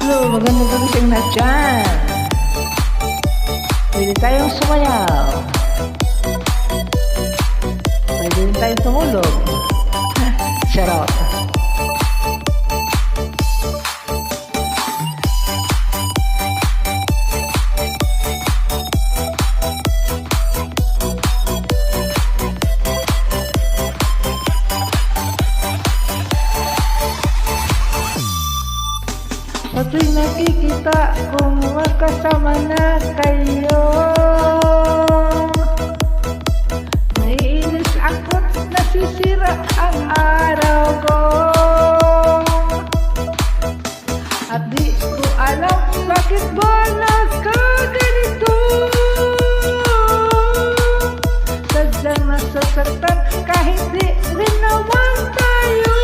Hello, magandang gising na dyan. Pwede tayong sumayaw. Pwede rin tayong tumulog. Charot. Sa tuwing nakikita kung makasama na kayo, naiinis ako't nasisira ang araw ko. At di ko alam bakit ba nagkaganito. Sadyang nasasaktan kahit di rin naman tayo.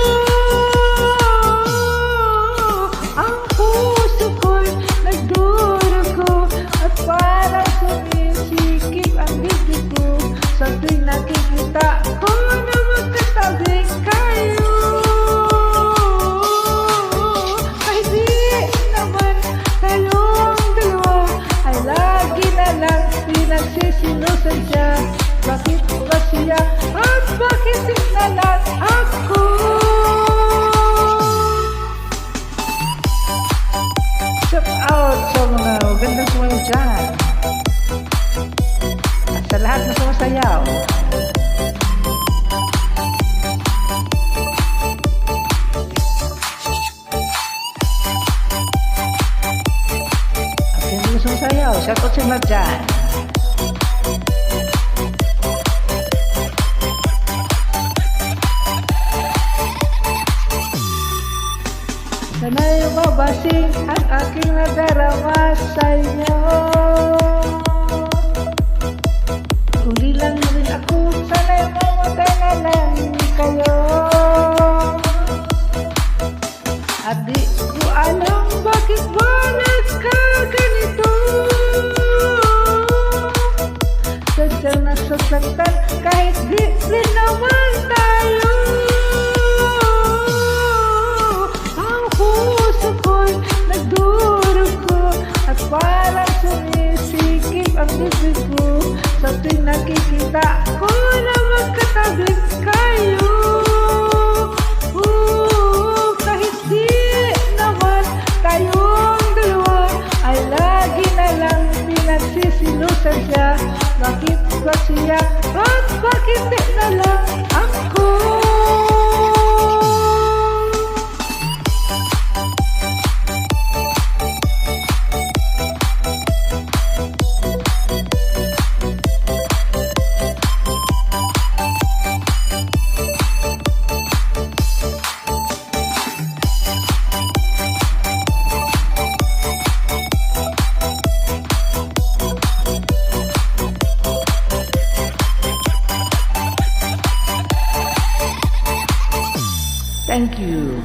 Ang puso ko'y nagdurugo at parang sumisikip ang bibig ko sa tuwing nakikita ko na magkatabi kayo. Kahit di naman kayong dalawa ay lagi na lang pinagsisinusan siya. Bakit ba siya at bakit di na lang ako? Shout out sa mga magandang sumayaw dyan. At sa lahat na sumasayaw. At hindi na sumasayaw, shout out sa mga dyan. Sana'y mabasing ang aking nadarama sa inyo. Kung di lang rin ako, sana'y mamatay na lang kayo. At di ko alam bakit ba nagkaganito. Sadyang nasasaktan kahit di rin naman tayo. Parang sumisikip ang bibig ko sa tuwing nakikita ko na magkatabi kayo. Kahit di naman tayong dalawa ay lagi na lang pinagsisinusan siya. Bakit ba siya at bakit di na lang ako? Thank you.